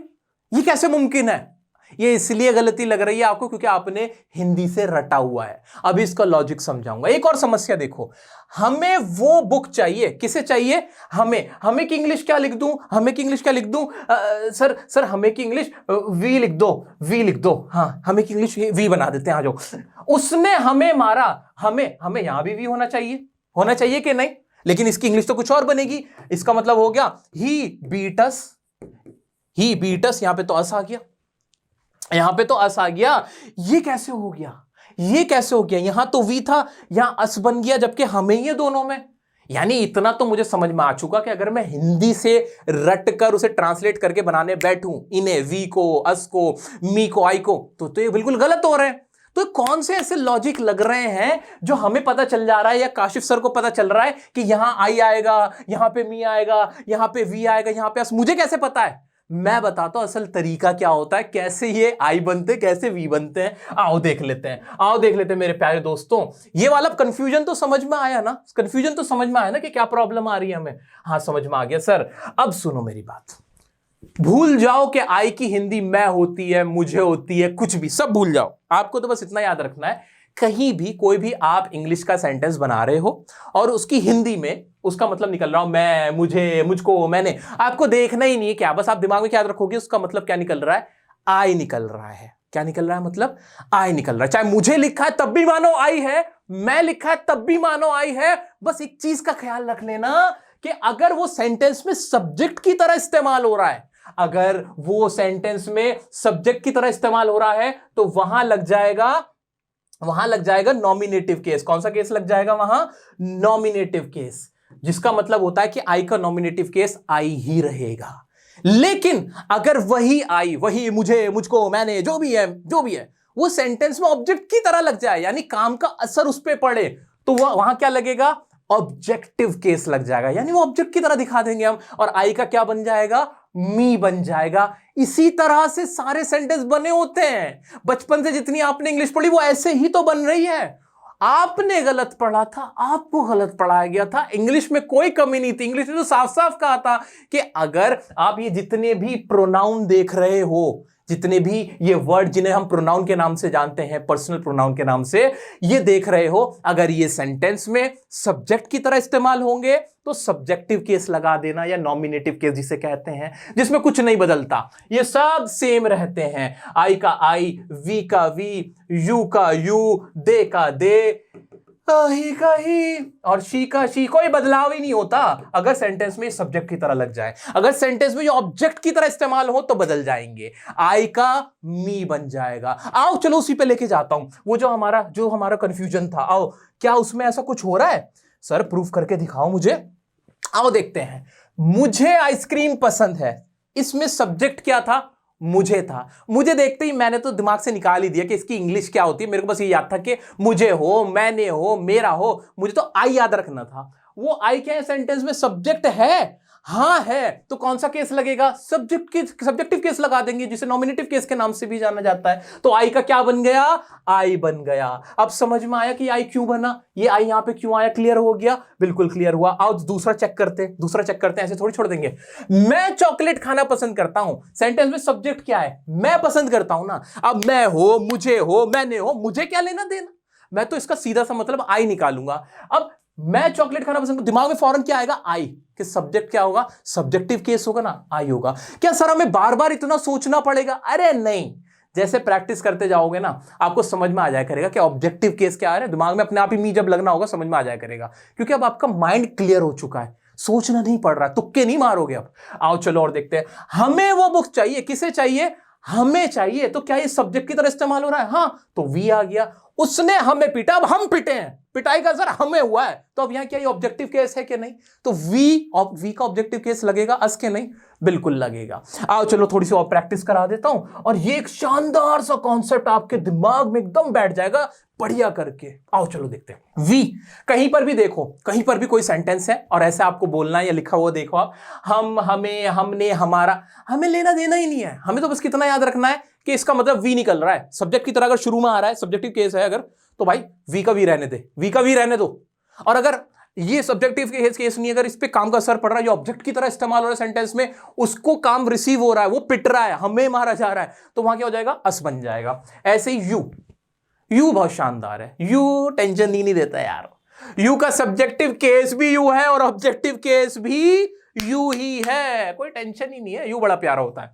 ये कैसे मुमकिन है? ये इसलिए गलती लग रही है आपको क्योंकि आपने हिंदी से रटा हुआ है। अभी इसका लॉजिक समझाऊंगा। एक और समस्या देखो, हमें वो बुक चाहिए, किसे चाहिए? हमें की इंग्लिश क्या लिख दूं? हमें की इंग्लिश क्या लिख दूं? सर हमें की इंग्लिश वी लिख दो, वी लिख दो। हाँ, हमें की इंग्लिश वी बना देते हैं। आ जाओ। उसने हमें मारा, हमें यहां भी वी होना चाहिए कि नहीं? लेकिन इसकी इंग्लिश तो कुछ और बनेगी। इसका मतलब हो गया ही बीट अस, यहां पे तो अस आ गया, ये कैसे हो गया? यहां तो वी था, यहां अस बन गया, जबकि हमें ये दोनों में। यानी इतना तो मुझे समझ में आ चुका कि अगर मैं हिंदी से रट कर उसे ट्रांसलेट करके बनाने बैठूं, इन्हें, वी को, अस को, मी को, आई को, तो ये बिल्कुल गलत हो रहे हैं। तो कौन से ऐसे लॉजिक लग रहे हैं जो हमें पता चल जा रहा है या काशिफ सर को पता चल रहा है कि यहां आई आएगा, यहां पे मी आएगा, यहां पे वी आएगा, यहां पे अस? मुझे कैसे पता है? मैं बताता हूं असल तरीका क्या होता है, कैसे ये आई बनते, कैसे वी बनते हैं। आओ देख लेते हैं मेरे प्यारे दोस्तों। ये वाला कंफ्यूजन तो समझ में आया ना? कि क्या प्रॉब्लम आ रही है हमें? हाँ, समझ में आ गया सर। अब सुनो मेरी बात, भूल जाओ कि आई की हिंदी मैं होती है, मुझे होती है, कुछ भी सब भूल जाओ। आपको तो बस इतना याद रखना है, कहीं भी कोई भी आप इंग्लिश का सेंटेंस बना रहे हो और उसकी हिंदी में उसका मतलब निकल रहा हो मैं, मुझे, मुझको, मैंने, आपको देखना ही नहीं है क्या, बस आप दिमाग में क्या याद रखोगे उसका मतलब क्या निकल रहा है? आई निकल रहा है। क्या निकल रहा है? मतलब आई निकल रहा है। चाहे मुझे लिखा है तब भी मानो आई है, मैं लिखा है तब भी मानो आई है। बस एक चीज का ख्याल रख लेना कि अगर वो सेंटेंस में सब्जेक्ट की तरह इस्तेमाल हो रहा है, तो वहां लग जाएगा नॉमिनेटिव केस। कौन सा केस लग जाएगा वहां? नॉमिनेटिव केस, जिसका मतलब होता है कि आई का नॉमिनेटिव केस आई ही रहेगा। लेकिन अगर वही आई, वही मुझे, मुझको, मैंने, जो भी है वो सेंटेंस में ऑब्जेक्ट की तरह लग जाए, यानी काम का असर उस पर पड़े, तो वहां क्या लगेगा? ऑब्जेक्टिव केस लग जाएगा। यानी वो ऑब्जेक्ट की तरह दिखा देंगे हम, और आई का क्या बन जाएगा? मी बन जाएगा। इसी तरह से सारे सेंटेंस बने होते हैं। बचपन से जितनी आपने इंग्लिश पढ़ी वो ऐसे ही तो बन रही है। आपने गलत पढ़ा था, आपको गलत पढ़ाया गया था। इंग्लिश में कोई कमी नहीं थी। इंग्लिश में तो साफ साफ कहा था कि अगर आप ये जितने भी प्रोनाउन देख रहे हो, जितने भी ये वर्ड जिन्हें हम प्रोनाउन के नाम से जानते हैं, पर्सनल प्रोनाउन के नाम से ये देख रहे हो, अगर ये सेंटेंस में सब्जेक्ट की तरह इस्तेमाल होंगे तो सब्जेक्टिव केस लगा देना, या नॉमिनेटिव केस जिसे कहते हैं, जिसमें कुछ नहीं बदलता, ये सब सेम रहते हैं। आई का आई, वी का वी, यू का यू, दे का दे, ही का ही, और शी का शी। कोई बदलाव ही नहीं होता अगर सेंटेंस में सब्जेक्ट की तरह लग जाए। अगर सेंटेंस में ये ऑब्जेक्ट की तरह इस्तेमाल हो तो बदल जाएंगे। आई का मी बन जाएगा। आओ चलो उसी पे लेके जाता हूं, वो जो हमारा कंफ्यूजन था। आओ, क्या उसमें ऐसा कुछ हो रहा है? सर प्रूफ करके दिखाओ मुझे। आओ देखते हैं। मुझे आइसक्रीम पसंद है, इसमें सब्जेक्ट क्या था? मुझे था। मुझे देखते ही मैंने तो दिमाग से निकाल ही दिया कि इसकी इंग्लिश क्या होती है। मेरे को बस ये याद था कि मुझे हो, मैंने हो, मेरा हो। मुझे तो आई याद रखना था। वो आई क्या है सेंटेंस में? सब्जेक्ट है। हाँ है, तो कौन सा केस लगेगा? सब्जेक्टिव केस लगा देंगे, जिसे नॉमिनेटिव केस के नाम से भी जाना जाता है। तो आई का क्या बन गया? आई बन गया। अब समझ में आया कि आई क्यों बना, ये आई यहां पे क्यों आया? क्लियर हो गया? बिल्कुल क्लियर हुआ। आओ दूसरा चेक करते हैं। ऐसे थोड़ी छोड़ देंगे। मैं चॉकलेट खाना पसंद करता हूं, सेंटेंस में सब्जेक्ट क्या है? मैं पसंद करता हूं ना। अब मैं हो, मुझे हो, मैंने हो, मुझे क्या लेना देना? मैं तो इसका सीधा सा मतलब आई निकालूंगा। अब मैं चॉकलेट खाना पसंद, दिमाग में फौरन क्या आएगा? आई। कि सब्जेक्ट क्या होगा? सब्जेक्टिव केस होगा ना, आई होगा। क्या सर हमें बार बार इतना सोचना पड़ेगा? अरे नहीं, जैसे प्रैक्टिस करते जाओगे ना आपको समझ में आ जाया करेगा कि ऑब्जेक्टिव केस क्या है। दिमाग में अपने आप ही मी जब लगना होगा समझ में आ जाया करेगा, क्योंकि अब आपका माइंड क्लियर हो चुका है, सोचना नहीं पड़ रहा, तुक्के नहीं मारोगे अब। आओ चलो और देखते हैं। हमें वो बुक चाहिए, किसे चाहिए? हमें चाहिए। तो क्या ये सब्जेक्ट की तरह इस्तेमाल हो रहा है? हाँ, तो वी आ गया। उसने हमें पीटा, अब हम पिटे हैं। पिटाई का सर हमें हुआ है, तो अब यहां क्या ये ऑब्जेक्टिव केस है कि नहीं? तो वी का ऑब्जेक्टिव केस लगेगा, अस के नहीं? बिल्कुल लगेगा। आओ चलो थोड़ी सी और प्रैक्टिस करा देता हूं, और ये एक शानदार सा कॉन्सेप्ट आपके दिमाग में एकदम बैठ जाएगा बढ़िया करके। आओ चलो देखते हैं। वी, कहीं पर भी देखो, कहीं पर भी कोई सेंटेंस है और ऐसे आपको बोलना है या लिखा हुआ देखो आप, हम, हमें, हमने, हमारा, हमें लेना देना ही नहीं है। हमें तो बस कितना याद रखना है कि इसका मतलब वी निकल रहा है। सब्जेक्ट की तरह अगर शुरू में आ रहा है, सब्जेक्टिव केस है अगर, तो भाई वी का वी रहने दे, वी का वी रहने दो। और अगर ये सब्जेक्टिव केस नहीं, अगर इस पे काम का असर पड़ रहा है, जो ऑब्जेक्ट की तरह इस्तेमाल हो रहा है सेंटेंस में, उसको काम रिसीव हो रहा है, वो पिट रहा है, हमें मारा जा रहा है, तो वहां क्या हो जाएगा, अस बन जाएगा। ऐसे ही यू बहुत शानदार है, यू टेंशन ही नहीं देता यार। यू का सब्जेक्टिव केस भी यू है और ऑब्जेक्टिव केस भी यू ही है, कोई टेंशन ही नहीं है। यू बड़ा प्यारा होता है,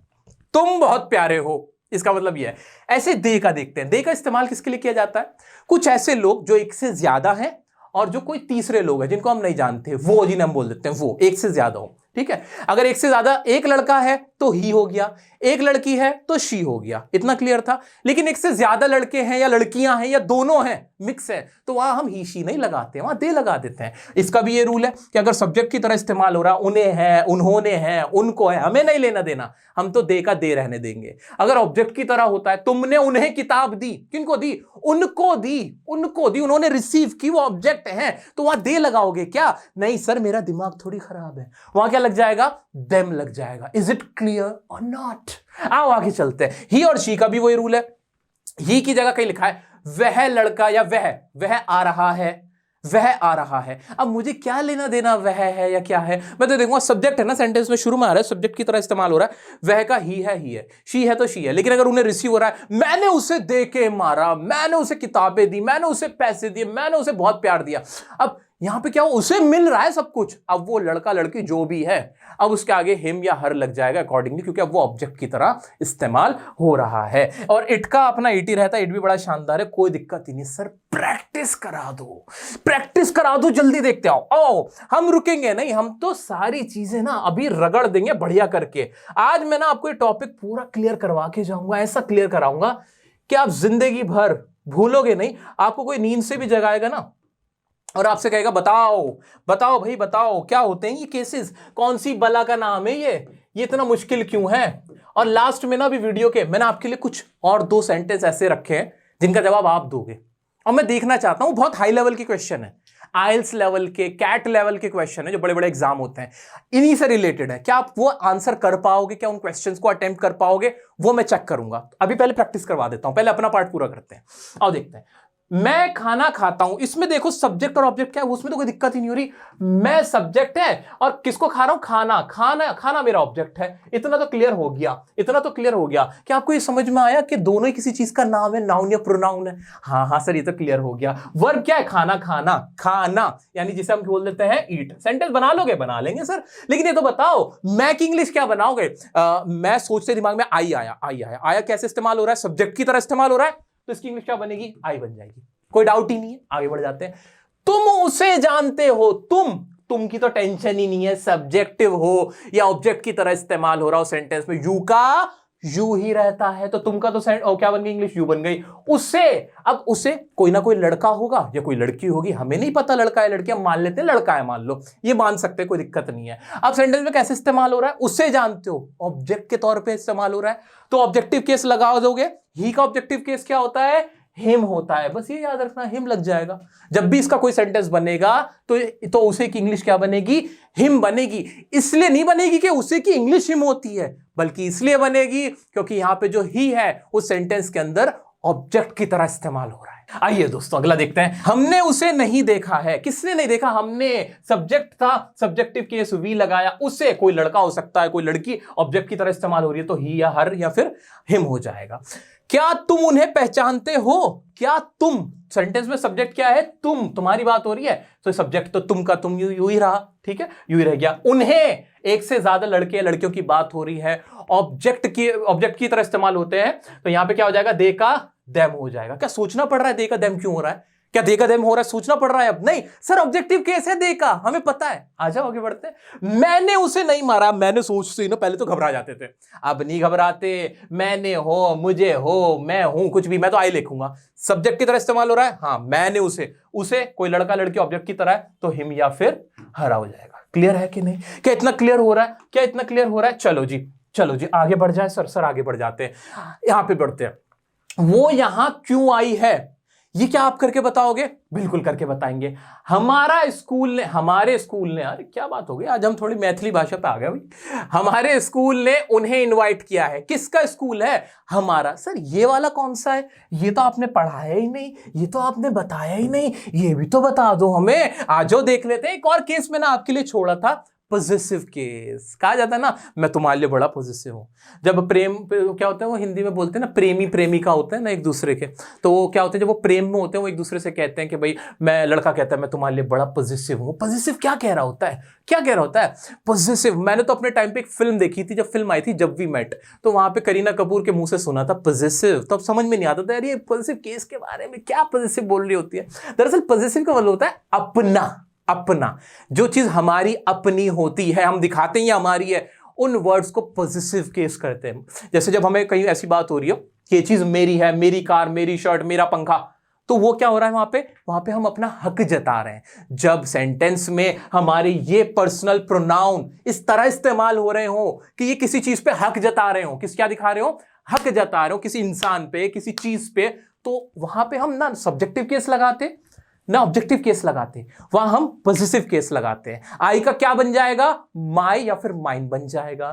तुम बहुत प्यारे हो, इसका मतलब यह है। ऐसे दे का देखते हैं, दे का इस्तेमाल किसके लिए किया जाता है? कुछ ऐसे लोग जो एक से ज्यादा हैं और जो कोई तीसरे लोग हैं जिनको हम नहीं जानते, वो जिन्हें हम बोल देते हैं वो, एक से ज्यादा हो, ठीक है। अगर एक से ज्यादा, एक लड़का है तो ही हो गया, एक लड़की है तो शी हो गया, इतना क्लियर था। लेकिन एक से ज्यादा लड़के हैं या लड़कियां हैं या दोनों हैं, मिक्स है, तो वहां हम ही शी नहीं लगाते, वहां दे लगा देते हैं। इसका भी ये रूल है कि अगर सब्जेक्ट की तरह इस्तेमाल हो रहा, उन्हें है, उन्होंने है, उनको है, हमें नहीं लेना देना, हम तो दे का दे रहने देंगे। अगर ऑब्जेक्ट की तरह होता है, तुमने उन्हें किताब दी, किनको दी? उनको दी, उनको दी, उन्होंने रिसीव की, वो ऑब्जेक्ट है, तो वहां दे लगाओगे क्या? नहीं सर मेरा दिमाग थोड़ी खराब है, वहां क्या लग जाएगा? देम लग जाएगा। इज इट क्लियर और नॉट? आओ आगे चलते हैं। ही और शी का भी वही रूल है। ही की जगह कहीं लिखा है वह लड़का या वह आ रहा है, वह आ रहा है। अब मुझे क्या लेना देना वह है या क्या है, मैं तो देखूंगा सब्जेक्ट है ना, सेंटेंस में शुरू में आ रहा है, सब्जेक्ट की तरह इस्तेमाल हो रहा है, वह का ही है, शी है तो शी है। लेकिन अगर उन्हें रिसीव हो रहा है, मैंने उसे दे के मारा, मैंने उसे किताबें दी, मैंने उसे पैसे दिए, मैंने उसे बहुत प्यार दिया, अब यहां पे क्या हो, उसे मिल रहा है सब कुछ, अब वो लड़का लड़की जो भी है, अब उसके आगे हिम या हर लग जाएगा अकॉर्डिंगली, क्योंकि अब वो ऑब्जेक्ट की तरह इस्तेमाल हो रहा है। और इट का अपना इट ही रहता है, इट भी बड़ा शानदार है, कोई दिक्कत ही नहीं। सर प्रैक्टिस करा दो, प्रैक्टिस करा दो, जल्दी देखते आओ। हम रुकेंगे नहीं, हम तो सारी चीजें ना अभी रगड़ देंगे बढ़िया करके। आज मैं ना आपको ये टॉपिक पूरा क्लियर करवा के जाऊंगा, ऐसा क्लियर कराऊंगा कि आप जिंदगी भर भूलोगे नहीं। आपको कोई नींद से भी जगाएगा ना और आपसे कहेगा बताओ बताओ भाई बताओ क्या होते हैं ये केसेस, कौन सी बला का नाम है ये इतना मुश्किल क्यों है? और लास्ट में ना अभी वीडियो के मैंने आपके लिए कुछ और 2 सेंटेंस ऐसे रखे हैं जिनका जवाब आप दोगे, और मैं देखना चाहता हूं, बहुत हाई लेवल के क्वेश्चन है, आइल्स लेवल के, कैट लेवल के क्वेश्चन है जो बड़े बड़े एग्जाम होते हैं, इन्हीं से रिलेटेड है। क्या आप वो आंसर कर पाओगे? क्या उन क्वेश्चंस को अटेम्प्ट कर पाओगे? वो मैं चेक करूंगा। अभी पहले प्रैक्टिस करवा देता हूं, पहले अपना पार्ट पूरा करते हैं और देखते हैं। मैं खाना खाता हूं, इसमें देखो सब्जेक्ट और ऑब्जेक्ट क्या है, उसमें तो कोई दिक्कत ही नहीं हो रही। मैं सब्जेक्ट है और किसको खा रहा हूं? खाना, खाना खाना मेरा ऑब्जेक्ट है। इतना तो क्लियर हो गया, इतना तो क्लियर हो गया। क्या आपको ये समझ में आया कि दोनों ही किसी चीज का नाम है, नाउन या प्रोनाउन है? हाँ सर ये तो क्लियर हो गया। वर्ब क्या है? खाना, खाना, खाना, यानी जिसे हम बोल देते हैं ईट। सेंटेंस बना लोगे? बना लेंगे सर, लेकिन ये तो बताओ मैं की इंग्लिश क्या बनाओगे? मैं सोचते दिमाग में आई आया कैसे इस्तेमाल हो रहा है? सब्जेक्ट की तरह इस्तेमाल हो रहा है, तो इसकी इंग्लिश क्या बनेगी? आई बन जाएगी, कोई डाउट ही नहीं है। आगे बढ़ जाते हैं। तुम उसे जानते हो, तुम की तो टेंशन ही नहीं है, सब्जेक्टिव हो या ऑब्जेक्ट की तरह इस्तेमाल हो रहा हो सेंटेंस में, यू का यू ही रहता है, तो तुम का तो क्या बन गई? इंग्लिश यू बन गई। उससे, अब उसे कोई ना कोई लड़का होगा या कोई लड़की होगी, हमें नहीं पता लड़का है लड़की, हम मान लेते हैं लड़का है, मान लो, ये मान सकते हैं, कोई दिक्कत नहीं है। अब सेंटेंस में कैसे इस्तेमाल हो रहा है? उससे जानते हो, ऑब्जेक्ट के तौर पे इस्तेमाल हो रहा है, तो ऑब्जेक्टिव केस लगा दोगे। ही का ऑब्जेक्टिव केस क्या होता है? हिम होता है, बस ये याद रखना, हिम लग जाएगा। जब भी इसका कोई सेंटेंस बनेगा तो उसे की इंग्लिश क्या बनेगी? हिम बनेगी। इसलिए नहीं बनेगी कि उसे की इंग्लिश हिम होती है, बल्कि इसलिए बनेगी क्योंकि यहां पे जो ही है उस सेंटेंस के अंदर ऑब्जेक्ट की तरह इस्तेमाल हो रहा है। आइए दोस्तों अगला देखते हैं। हमने उसे नहीं देखा है, किसने नहीं देखा? हमने, सब्जेक्ट था, सब्जेक्टिव केस वी लगाया, उसे, कोई लड़का हो सकता है कोई लड़की, ऑब्जेक्ट की तरह इस्तेमाल हो रही है तो ही या हर या फिर हिम हो जाएगा। क्या तुम उन्हें पहचानते हो? क्या तुम, सेंटेंस में सब्जेक्ट क्या है? तुम, तुम्हारी बात हो रही है, तो सब्जेक्ट तो तुम का तुम यू ही रहा, ठीक है, यू ही रह गया। उन्हें, एक से ज्यादा लड़के या लड़कियों की बात हो रही है, ऑब्जेक्ट की तरह इस्तेमाल होते हैं, तो यहां पे क्या हो जाएगा? दे का देम हो जाएगा। क्या सोचना पड़ रहा है दे का देम क्यों हो रहा है? क्या दे का देम हो रहा है, सोचना पड़ रहा है? अब नहीं सर, ऑब्जेक्टिव केस है दे का, हमें पता है। आ जाओ आगे बढ़ते हैं। मैंने उसे नहीं मारा, मैंने सोचते ही ना पहले तो घबरा जाते थे, अब नहीं घबराते। मैंने हो, मुझे हो, मैं हूं, कुछ भी, मैं तो आई लिखूंगा, सब्जेक्ट की तरह इस्तेमाल हो रहा है। हाँ, मैंने उसे कोई लड़का लड़की ऑब्जेक्ट की तरह है, तो हिम या फिर हरा हो जाएगा। क्लियर है कि नहीं? क्या इतना क्लियर हो रहा है? क्या इतना क्लियर हो रहा है? चलो जी आगे बढ़ जाए सर आगे बढ़ जाते हैं, यहां पे बढ़ते हैं। वो यहां क्यों आई है? ये क्या आप करके बताओगे? बिल्कुल करके बताएंगे। हमारे स्कूल ने, अरे क्या बात हो गई, आज हम थोड़ी मैथिली भाषा पे आ गए भाई। हमारे स्कूल ने उन्हें इनवाइट किया है। किसका स्कूल है? हमारा। सर ये वाला कौन सा है? ये तो आपने पढ़ाया ही नहीं, ये तो आपने बताया ही नहीं, ये भी तो बता दो हमें। आज देख लेते हैं। एक और केस मैंने आपके लिए छोड़ा था, पॉजिटिव केस। कहा जाता है ना, मैं तुम्हारे लिए बड़ा पॉजिटिव हूं। जब प्रेम क्या होता है, वो हिंदी में बोलते हैं ना, प्रेमी प्रेमिका होते हैं ना एक दूसरे के, तो वो क्या होते हैं, जब वो प्रेम में होते हैं वो एक दूसरे से कहते हैं कि भाई, मैं, लड़का कहता है मैं तुम्हारे लिए बड़ा पॉजिटिव हूं। पॉजिटिव क्या कह रहा होता है? क्या कह रहा होता है पॉजिटिव? मैंने तो अपने टाइम पे एक फिल्म देखी थी, जब फिल्म आई थी जब वी मेट, तो वहां पे करीना कपूर के मुंह से सुना था पॉजिटिव। तब समझ में नहीं आता था यार ये पॉजिटिव केस के बारे में क्या पॉजिटिव बोल रही होती है। दरअसल पॉजिटिव का मतलब होता है अपना। अपना, जो चीज हमारी अपनी होती है, हम दिखाते हैं ये हमारी है, उन वर्ड्स को पॉजिटिव केस करते हैं। जैसे जब हमें कहीं ऐसी बात हो रही हो कि ये चीज मेरी है, मेरी कार, मेरी शर्ट, मेरा पंखा, तो वो क्या हो रहा है वहां पे हम अपना हक जता रहे हैं। जब सेंटेंस में हमारे ये पर्सनल प्रोनाउन इस तरह इस्तेमाल हो रहे हो कि ये किसी चीज पे हक जता रहे हो, किस क्या दिखा रहे हो, हक जता रहे हो किसी इंसान पे, किसी चीज पे, तो वहां पे हम ना सब्जेक्टिव केस लगाते ना ऑब्जेक्टिव केस लगाते, वहां हम पॉजिटिव केस लगाते हैं। आई का क्या बन जाएगा? माई या फिर माइन बन जाएगा।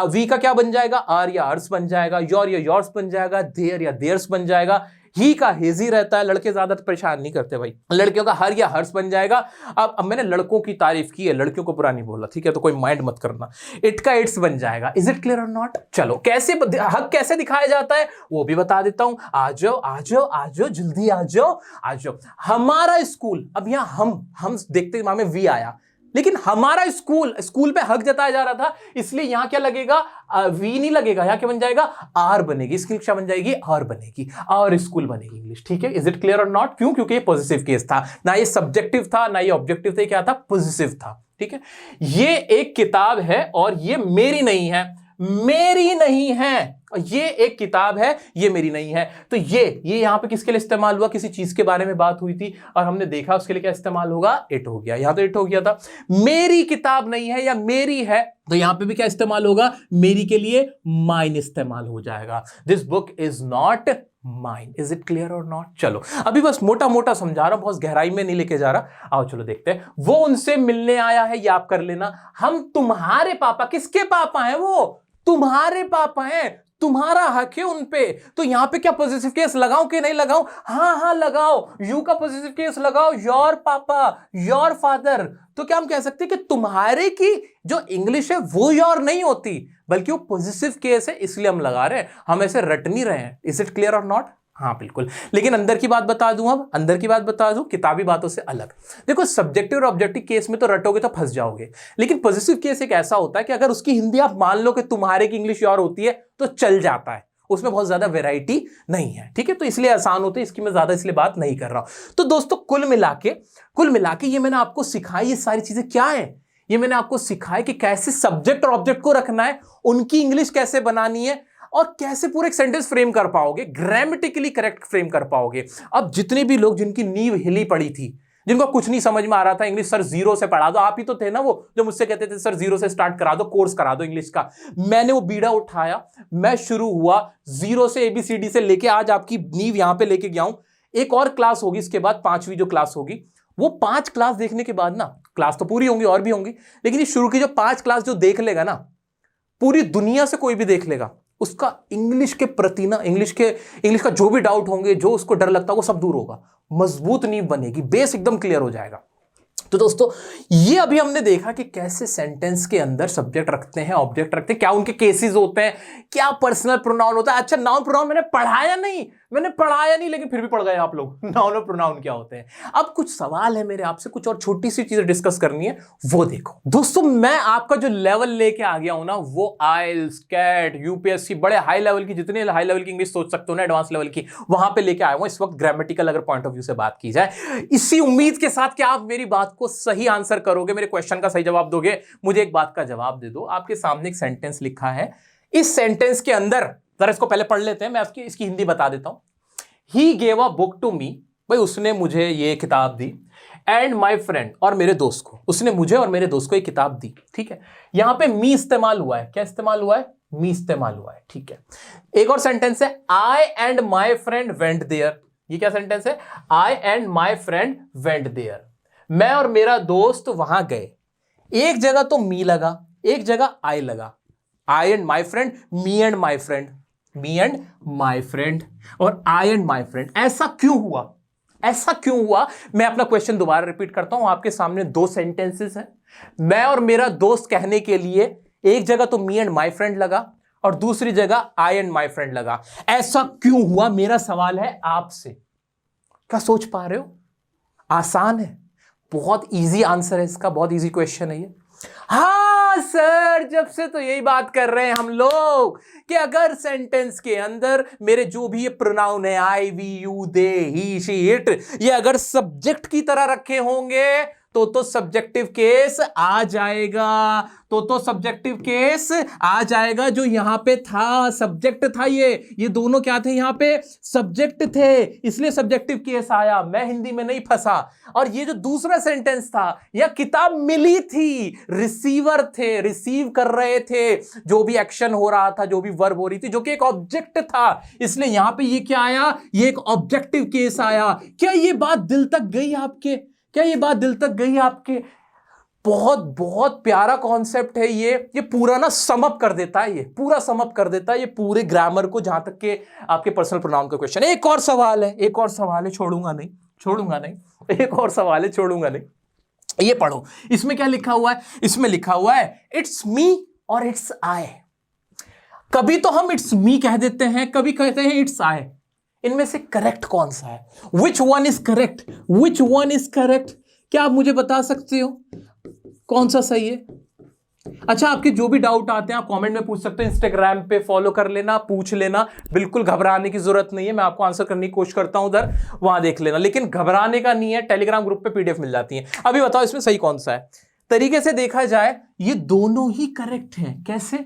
वी का क्या बन जाएगा? आर या आर्स बन जाएगा। योर या योर्स बन जाएगा। देयर या देयर्स बन जाएगा। ही का हेजी रहता है। लड़के ज्यादा परेशान नहीं करते भाई, लड़कियों का हर या हर्ष बन जाएगा। अब मैंने लड़कों की तारीफ की है, लड़कियों को बुरा नहीं बोला, ठीक है, तो कोई माइंड मत करना। इट का इट्स बन जाएगा। इज इट क्लियर और नॉट? चलो, कैसे हक कैसे दिखाया जाता है वो भी बता देता हूं। आ जाओ आ जाओ आ जाओ, जल्दी आ जाओ आ जाओ। हमारा स्कूल, अब यहां हम देखते वहां में वी आया, लेकिन हमारा स्कूल पे हक जताया जा रहा था, इसलिए यहां क्या लगेगा? वी नहीं लगेगा, यहां क्या बन जाएगा? आर बनेगी। इसकी क्या बन जाएगी? आर बनेगी, और स्कूल बनेगी इंग्लिश। ठीक है, इज इट क्लियर और नॉट? क्यों? क्योंकि ये पॉजिटिव केस था, ना ये सब्जेक्टिव था ना ये ऑब्जेक्टिव था, क्या था? पॉजिटिव था। ठीक है, ये एक किताब है और ये मेरी नहीं है, मेरी नहीं है। ये एक किताब है, ये मेरी नहीं है। तो ये यहां पे किसके लिए इस्तेमाल हुआ? किसी चीज के बारे में बात हुई थी और हमने देखा उसके लिए क्या इस्तेमाल होगा? इट हो गया। यहां तो इट हो गया था। मेरी किताब नहीं है या मेरी है, तो यहां पे भी क्या इस्तेमाल होगा? मेरी के लिए माइन इस्तेमाल हो जाएगा। This book is not mine. Is it clear और नॉट? चलो, अभी बस मोटा मोटा समझा रहा हूं, बहुत गहराई में नहीं लेके जा रहा। आओ चलो देखते हैं। वो उनसे मिलने आया है, ये आप कर लेना। हम तुम्हारे पापा, किसके पापा हैं? वो तुम्हारे पापा हैं, तुम्हारा हक है उन पे। तो यहां पे क्या पॉजिटिव केस लगाऊं कि नहीं लगाऊं? हाँ लगाओ। यू का पॉजिटिव केस लगाओ, योर पापा, योर फादर। तो क्या हम कह सकते हैं कि तुम्हारे की जो इंग्लिश है वो योर नहीं होती, बल्कि वो पॉजिटिव केस है, इसलिए हम लगा रहे हैं, हम ऐसे रट नहीं रहे हैं। इज इट क्लियर और नॉट? हाँ बिल्कुल। लेकिन अंदर की बात बता दूं, अब अंदर की बात बता दूं, किताबी बातों से अलग। देखो, सब्जेक्टिव और ऑब्जेक्टिव केस में तो रटोगे तो फंस जाओगे, लेकिन पॉजिटिव केस एक ऐसा होता है कि अगर उसकी हिंदी आप मान लो कि तुम्हारे की इंग्लिश योर होती है तो चल जाता है, उसमें बहुत ज्यादा वैरायटी नहीं है। ठीक है, तो इसलिए आसान होते हैं, इसकी मैं ज्यादा इसलिए बात नहीं कर रहा हूं। तो दोस्तों, कुल मिला के ये मैंने आपको सिखाई, ये सारी चीजें क्या है? ये मैंने आपको सिखाया कि कैसे सब्जेक्ट और ऑब्जेक्ट को रखना है, उनकी इंग्लिश कैसे बनानी है, और कैसे पूरे एक सेंटेंस फ्रेम कर पाओगे, ग्रामेटिकली करेक्ट फ्रेम कर पाओगे। अब जितने भी लोग जिनकी नींव हिली पड़ी थी, जिनको कुछ नहीं समझ में आ रहा था इंग्लिश, सर जीरो से पढ़ा दो, आप ही तो थे ना वो जो मुझसे कहते थे सर जीरो से स्टार्ट करा दो, कोर्स करा दो इंग्लिश का। मैंने वो बीड़ा उठाया, मैं शुरू हुआ जीरो से, ABCD से लेके आज आपकी नींव यहां पे लेके गया हूं। एक और क्लास होगी इसके बाद, 5वीं जो क्लास होगी, वो 5 क्लास देखने के बाद ना, क्लास तो पूरी होंगी और भी होंगी, लेकिन ये शुरू की जो 5 क्लास जो देख लेगा ना, पूरी दुनिया से कोई भी देख लेगा, उसका इंग्लिश के प्रति ना, इंग्लिश का जो भी डाउट होंगे, जो उसको डर लगता है, वो सब दूर होगा, मजबूत नींव बनेगी, बेस एकदम क्लियर हो जाएगा। तो दोस्तों, ये अभी हमने देखा कि कैसे सेंटेंस के अंदर सब्जेक्ट रखते हैं, ऑब्जेक्ट रखते हैं, क्या उनके केसेस होते हैं, क्या पर्सनल प्रोनाउन होता है। अच्छा, नाउन प्रोनाउन मैंने पढ़ाया नहीं, लेकिन फिर भी पढ़ गए आप लोग, नाउन और प्रोनाउन क्या होते हैं। अब कुछ सवाल है मेरे आपसे, कुछ और छोटी सी चीजें डिस्कस करनी है, वो देखो। दोस्तों, मैं आपका जो लेवल लेके आ गया हूं ना, वो आइल्स, कैट, UPSC, बड़े हाई लेवल की, जितने हाई लेवल की इंग्लिश सोच सकते हो ना, एडवांस लेवल की, वहां पे लेके आया हूं इस वक्त। ग्रामेटिकल अगर पॉइंट ऑफ व्यू से बात की जाए, इसी उम्मीद के साथ कि आप मेरी बात को सही आंसर करोगे, मेरे क्वेश्चन का सही जवाब दोगे। मुझे एक बात का जवाब दे दो। आपके सामने एक सेंटेंस लिखा है, इस सेंटेंस के अंदर, जरा इसको पहले पढ़ लेते हैं, मैं इसकी हिंदी बता देता हूं। He gave a book to me, भाई उसने मुझे ये किताब दी, एंड माई फ्रेंड, और मेरे दोस्त को, उसने मुझे और मेरे दोस्त को एक किताब दी। ठीक है, यहां पे मी इस्तेमाल हुआ है, क्या इस्तेमाल हुआ है? मी इस्तेमाल हुआ है। ठीक है, एक और सेंटेंस है, I and my friend went there, ये क्या सेंटेंस है? I and my friend went there. मैं और मेरा दोस्त वहां गए। एक जगह तो मी लगा, एक जगह आई लगा। I and my friend, me and my friend, me and my friend और आई एंड माई फ्रेंड। ऐसा क्यों हुआ? ऐसा क्यों हुआ? मैं अपना क्वेश्चन दोबारा रिपीट करता हूं। आपके सामने दो सेंटेंसेस हैं। मैं और मेरा दोस्त कहने के लिए एक जगह तो मी एंड माई फ्रेंड लगा और दूसरी जगह आई एंड माई फ्रेंड लगा। ऐसा क्यों हुआ? मेरा सवाल है आपसे। क्या सोच पा रहे हो? आसान है, बहुत इजी आंसर है इसका, बहुत इजी क्वेश्चन है ये। हाँ सर, जब से तो यही बात कर रहे हैं हम लोग कि अगर सेंटेंस के अंदर मेरे जो भी ये प्रोनाउन है, I, we, you, they, he, she, it, ये अगर सब्जेक्ट की तरह रखे होंगे तो सब्जेक्टिव केस आ जाएगा। तो सब्जेक्टिव केस आ जाएगा। जो यहां पे था सब्जेक्ट था, ये दोनों क्या थे? यहां पे सब्जेक्ट थे, इसलिए सब्जेक्टिव केस आया। मैं हिंदी में नहीं फंसा। और ये जो दूसरा सेंटेंस था, यह किताब मिली थी, रिसीवर थे, रिसीव कर रहे थे जो भी एक्शन हो रहा था, जो भी वर्ब हो रही थी, जो कि एक ऑब्जेक्ट था, इसलिए यहां पे ये क्या आया? ये एक ऑब्जेक्टिव केस आया। क्या ये बात दिल तक गई आपके? क्या ये बात दिल तक गई आपके? बहुत बहुत प्यारा कॉन्सेप्ट है ये पूरा ना समअप कर देता है, ये पूरा समअप कर देता है ये पूरे ग्रामर को, जहां तक के आपके पर्सनल प्रोनाउन का क्वेश्चन है। एक और सवाल है, एक और सवाल है, छोड़ूंगा नहीं, एक और सवाल है, छोड़ूंगा नहीं। ये पढ़ो, इसमें क्या लिखा हुआ है? इसमें लिखा हुआ है इट्स मी और इट्स आई। कभी तो हम इट्स मी कह देते हैं, कभी कहते हैं इट्स आई। इनमें से करेक्ट कौन सा है? Which one is correct? Which one is correct? क्या आप मुझे बता सकते हो कौन सा सही है? अच्छा, आपके जो भी डाउट आते हैं आप कमेंट में पूछ सकते हैं। इंस्टाग्राम पे फॉलो कर लेना, पूछ लेना, बिल्कुल घबराने की जरूरत नहीं है। मैं आपको आंसर करने की कोशिश करता हूं उधर, वहां देख लेना, लेकिन घबराने का नहीं है। टेलीग्राम ग्रुप पे पीडीएफ मिल जाती है। अभी बताओ इसमें सही कौन सा है? तरीके से देखा जाए ये दोनों ही करेक्ट हैं। कैसे?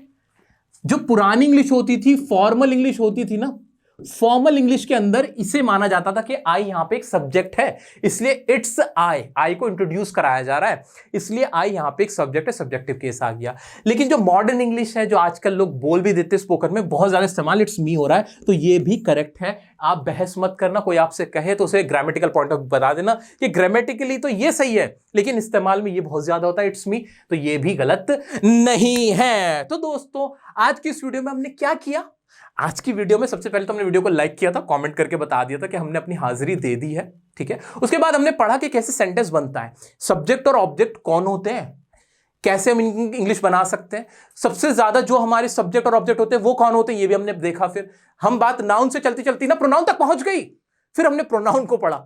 जो पुरानी इंग्लिश होती थी, फॉर्मल इंग्लिश होती थी ना, फॉर्मल इंग्लिश के अंदर इसे माना जाता था कि आई यहां पे एक सब्जेक्ट है, इसलिए इट्स आई को इंट्रोड्यूस कराया जा रहा है, इसलिए आई यहां पे एक सब्जेक्ट है, सब्जेक्टिव केस आ गया। लेकिन जो मॉडर्न इंग्लिश है, जो आजकल लोग बोल भी देते स्पोकन में, बहुत ज्यादा इस्तेमाल इट्स मी हो रहा है, तो ये भी करेक्ट है। आप बहस मत करना, कोई आपसे कहे तो उसे ग्रामेटिकल पॉइंट ऑफ बता देना कि ग्रामेटिकली तो ये सही है, लेकिन इस्तेमाल में ये बहुत ज्यादा होता है इट्स मी, तो ये भी गलत नहीं है। तो दोस्तों, आज की इस वीडियो में हमने क्या किया? आज की वीडियो में सबसे पहले तो हमने वीडियो को लाइक किया था, कमेंट करके बता दिया था कि हमने अपनी हाजिरी दे दी है, ठीक है। उसके बाद हमने पढ़ा कि कैसे सेंटेंस बनता है, सब्जेक्ट और ऑब्जेक्ट कौन होते हैं, कैसे हम इंग्लिश बना सकते हैं, सबसे ज्यादा जो हमारे सब्जेक्ट और ऑब्जेक्ट होते हैं वो कौन होते हैं, ये भी हमने देखा। फिर हम बात नाउन से चलती चलती ना प्रोनाउन तक पहुंच गई। फिर हमने प्रोनाउन को पढ़ा,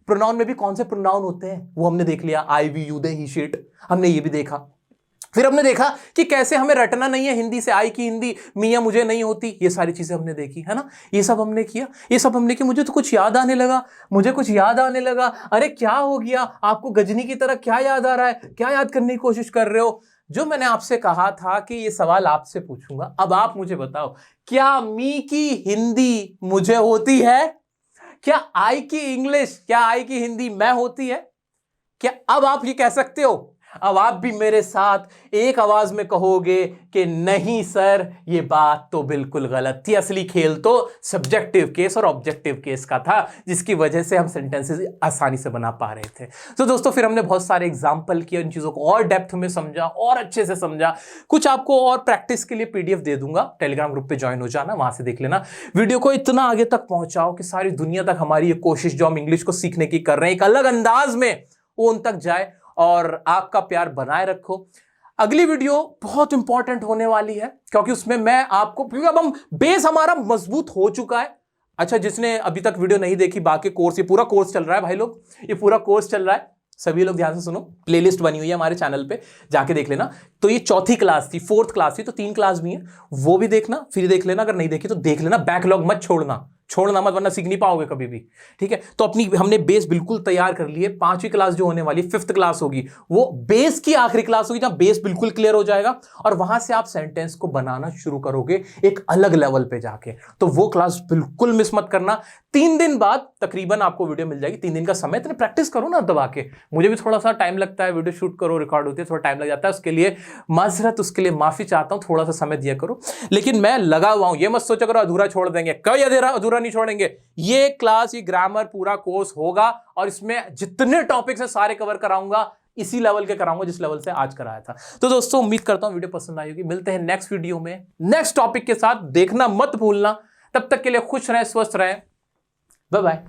प्रोनाउन में भी कौन से प्रोनाउन होते हैं वो हमने देख लिया, I, we, you, they, he, she, it, हमने ये भी देखा। फिर हमने देखा कि कैसे हमें रटना नहीं है हिंदी से, आई की हिंदी मियां मुझे नहीं होती, ये सारी चीजें हमने देखी, है ना। ये सब हमने किया, ये सब हमने किया। मुझे तो कुछ याद आने लगा, मुझे कुछ याद आने लगा। अरे क्या हो गया आपको? गजनी की तरह क्या याद आ रहा है? क्या याद करने की कोशिश कर रहे हो? जो मैंने आपसे कहा था कि ये सवाल आपसे पूछूंगा, अब आप मुझे बताओ, क्या मी की हिंदी मुझे होती है? क्या आई की इंग्लिश, क्या आई की हिंदी मैं होती है? क्या अब आप ये कह सकते हो? अब आप भी मेरे साथ एक आवाज में कहोगे कि नहीं सर, ये बात तो बिल्कुल गलत थी, असली खेल तो सब्जेक्टिव केस और ऑब्जेक्टिव केस का था, जिसकी वजह से हम सेंटेंसेस आसानी से बना पा रहे थे। तो दोस्तों, फिर हमने बहुत सारे एग्जाम्पल किए, इन चीजों को और डेप्थ में समझा और अच्छे से समझा। कुछ आपको और प्रैक्टिस के लिए पीडीएफ दे दूंगा, टेलीग्राम ग्रुप पे ज्वाइन हो जाना, वहां से देख लेना। वीडियो को इतना आगे तक पहुंचाओ कि सारी दुनिया तक हमारी ये कोशिश जो हम इंग्लिश को सीखने की कर रहे हैं एक अलग अंदाज में, वो उन तक जाए, और आपका प्यार बनाए रखो। अगली वीडियो बहुत इंपॉर्टेंट होने वाली है, क्योंकि उसमें मैं आपको, क्योंकि अब हम बेस हमारा मजबूत हो चुका है। अच्छा, जिसने अभी तक वीडियो नहीं देखी, बाकी कोर्स, ये पूरा कोर्स चल रहा है भाई लोग, ये पूरा कोर्स चल रहा है, सभी लोग ध्यान से सुनो। प्लेलिस्ट बनी हुई है हमारे चैनल पे, जाके देख लेना। तो ये चौथी क्लास थी, फोर्थ क्लास थी, तो 3 क्लास भी है, वो भी देखना, फिर देख लेना। अगर नहीं देखी तो देख लेना, बैकलॉग मत छोड़ना मत, वरना सीख नहीं पाओगे कभी भी, ठीक है। तो अपनी हमने बेस बिल्कुल तैयार कर ली है। 5वीं क्लास जो होने वाली, 5th क्लास होगी, वो बेस की आखिरी क्लास होगी, जहां बेस बिल्कुल क्लियर हो जाएगा, और वहां से आप सेंटेंस को बनाना शुरू करोगे एक अलग लेवल पे जाके। तो वो क्लास बिल्कुल मिस मत करना। 3 दिन बाद तकरीबन आपको वीडियो मिल जाएगी। 3 दिन का समय, इतने प्रैक्टिस करो ना दबा के। मुझे भी थोड़ा सा टाइम लगता है, वीडियो शूट करो, रिकॉर्ड होती है, थोड़ा टाइम लग जाता है, उसके लिए माजरत, उसके लिए माफी चाहता हूं, थोड़ा सा समय दिया करो। लेकिन मैं लगा हुआ हूं, ये मत सोचो करो अधूरा छोड़ देंगे, कभी अधूरा नहीं छोड़ेंगे। ये क्लास, ये ग्रामर पूरा कोर्स होगा और इसमें जितने टॉपिक्स हैं सारे कवर कराऊंगा, इसी लेवल के कराऊंगा जिस लेवल से आज कराया था। तो दोस्तों उम्मीद करता हूं वीडियो पसंद आई होगी। मिलते हैं नेक्स्ट वीडियो में नेक्स्ट टॉपिक के साथ, देखना मत भूलना। तब तक के लिए खुश रहें, स्वस्थ रहें, बाय बाय।